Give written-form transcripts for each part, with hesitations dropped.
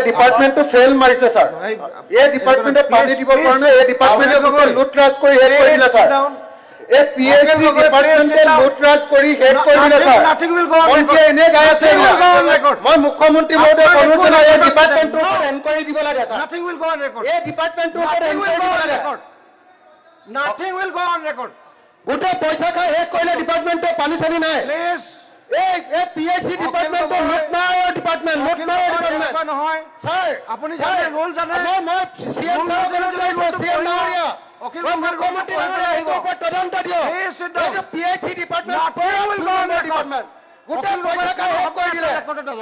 ডিপাৰ্টমেণ্টটো fail মাৰিছে sir এই ডিপাৰ্টমেণ্টে পানী দিবৰ কাৰণে এই ডিপাৰ্টমেণ্টে লুটৰাজ কৰি হেড কৰি দিলে স্যাৰ এই পিএসসি ডিপাৰ্টমেণ্টে লুটৰাজ কৰি হেড কৰি দিলে স্যাৰ মন্ত্ৰী এনে গায় আছে মই মুখ্যমন্ত্ৰী মহোদয় অনুৰোধ জনাই এই ডিপাৰ্টমেণ্টৰ ওপৰত এনকুৱাৰী দিব লাগে sir nothing will go on record এই ডিপাৰ্টমেণ্টৰ ওপৰত এনকুৱাৰী দিব লাগে nothing will go on record গোটে পইচা খাই হেড কৰিলে ডিপাৰ্টমেণ্টে পানী চানি নাই please এই পিএসসি ডিপাৰ্টমেণ্টৰ লুটমাৰ ডিপাৰ্টমেণ্ট নহয় স্যাৰ আপুনি জানে ৰোল জানে মই সিএম ডাঙৰীয়া অখিল মুখ্যমন্ত্ৰী ডাঙৰীয়া এই ওপৰত তদন্ত দিও এই পিএসসি ডিপাৰ্টমেণ্ট গোটে পইচা খাই হেড কৰি দিলে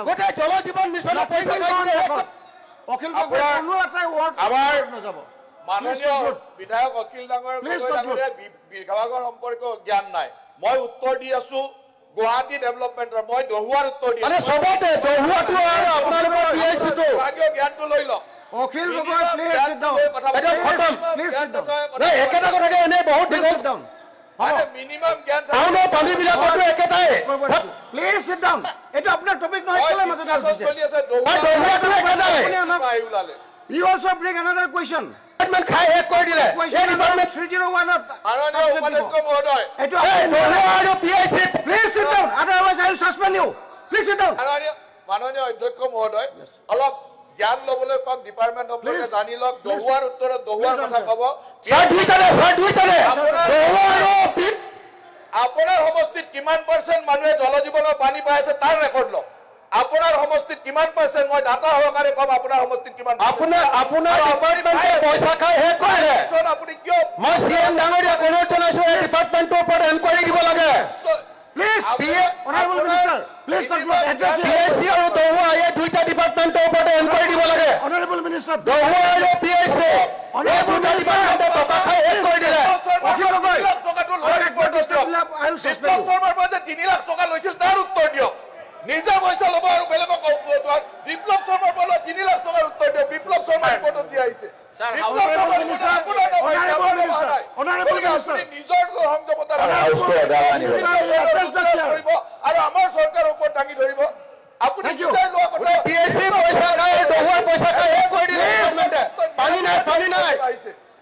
গোটে জল জীৱন মিছনৰ পইচা খাই অখিল কোনো এটা ৱৰ্ড আমাৰ মাননীয় বিধায়ক অখিল ডাঙৰীয়া বিভাগৰ সম্পৰ্কে জ্ঞান নাই মই উত্তৰ দি আছো গুৱাহাটী ডেভেলপমেণ্টৰ মই দহুৱাৰ উত্তৰ দি আছো সবতে দহুৱাটো আৰু আপোনালোকৰ পিএসসি টো ভাগ্য জ্ঞানটো লৈ লওক Akhil Gogoi please sit down এটা খতম প্লিজ সিট ডাউন নাই একেটা কথাকে এনে বহুত দীঘল ডাউন মানে মিনিমাম জ্ঞান টাউনৰ পানী বিলাকতো একেটাই প্লিজ সিট ডাউন এটা আপোনাৰ টপিক নহয় কেলে মাজত চলি আছে দহুৱাটো একেটাই ওলালে you also bring another question department খাই হেড কৰি দিলে এই ডিপাৰ্টমেণ্ট 301 মাননীয় উপাধ্যক্ষ মহোদয় এটো দহুৱা আৰু PSC please sit down otherwise I will suspend you please sit down মাননীয় অধ্যক্ষ মহোদয় অলপ জ্ঞান লবলৈ কওক ডিপাৰ্টমেণ্ট সম্পৰ্কে জানি লওক দহুৱাৰ উত্তৰত দহুৱাৰ কথা কব আপোনাৰ সমষ্টিত কিমান % মানুহে জল জীৱনৰ পানী পাই আছে তাৰ ৰেকৰ্ড লওক আপোনাৰ সমষ্টিত কিমান % মই ডাটা সহকাৰে কম আপোনাৰ সমষ্টিত কিমান আপোনাৰ ডিপাৰ্টমেণ্টে পইচা খাই হেড কৰিলে আপুনি কিয় মই সিএম ডাঙৰীয়া অনুৰোধ জনাইছো এই ডিপাৰ্টমেণ্টৰ ওপৰত এনকুৱাৰী দিব লাগে please honorable minister please conclude address PSC আৰু দহুৱা এই দুইটা ডিপাৰ্টমেণ্টৰ ওপৰত এনকুৱাৰী দিব লাগে honorable minister দহুৱা আৰু পিএসসি এই দুইটা ডিপাৰ্টমেণ্টে টকা খাই হেড কৰি দিলে অখিল গগৈ টকাটো লৈ I will suspend you শৰ্মাৰ পৰা 3 লাখ টকা লৈছিল তাৰ উত্তৰ দিয়ক নিজে পইচা ল'ব আৰু বেলেগক বিপ্লৱ শৰ্মাৰ পৰা 3 লাখ টকাৰ উত্তৰ দিয়ক বিপ্লৱ শৰ্মাৰ ৰিপৰ্টত দিয়া আহিছে নিজৰ সংযমতা আৰু আমাৰ চৰকাৰৰ ওপৰত দাঙি ধৰিব আপুনি পিএসসি পইচা খাই দহুৱা পইচা খাই হেড কৰি দিলে পানী নাই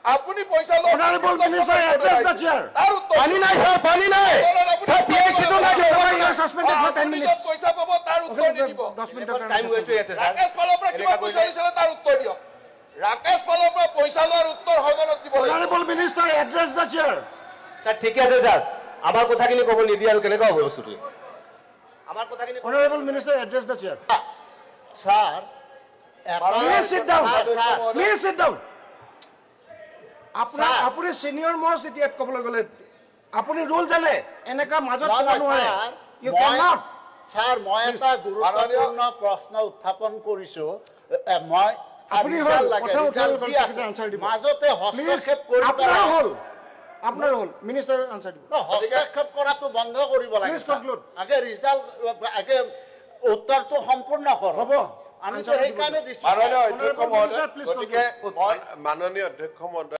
আপুনি পইচা লওক honorable minister address the chair পানী নাই স্যার পানী নাই স্যার পিএসসি তো লাগে you are suspended for 10 minutes পইচা পাব তাৰ উত্তৰ দিব 10 মিনিটৰ টাইম ৱেষ্ট হৈ আছে ৰাকেশ পালৰ পৰা কিমান পইচা লৈছিল তাৰ উত্তৰ দিয়ক ৰাকেশ পালৰ পৰা পইচা লোৱাৰ উত্তৰ সদনত দিব honorable minister address the chair sir ঠিক আছে স্যাৰ আমাৰ কথাখিনি কব নিদি আৰু কেনেকা হ'ব বস্তুটো আমার কথাখিনি honorable minister address the chair sir please sit down আপুনি সিনিয়ৰ মোষ্ট এতিয়া কবলৈ গলে আপুনি ৰুল জানে এনেকা মাজত কব নোৱাৰে you cannot স্যাৰ মই এটা গুৰুত্বপূৰ্ণ প্ৰশ্ন উত্থাপন কৰিছো মই আপুনি হল কথা আনসাৰ দিব মাজতে হস্তক্ষেপ কৰি আপোনাৰ হল মিনিষ্টাৰ আনসাৰ দিব হস্তক্ষেপ কৰাটো বন্ধ কৰিব লাগে আগে ৰিজাল্ট আগে উত্তৰটো সম্পূৰ্ণ কৰ হ'ব আমি তো সেইকাৰণে মাননীয় অধ্যক্ষ মহোদয় গতিকে মাননীয় অধ্যক্ষ মহোদয়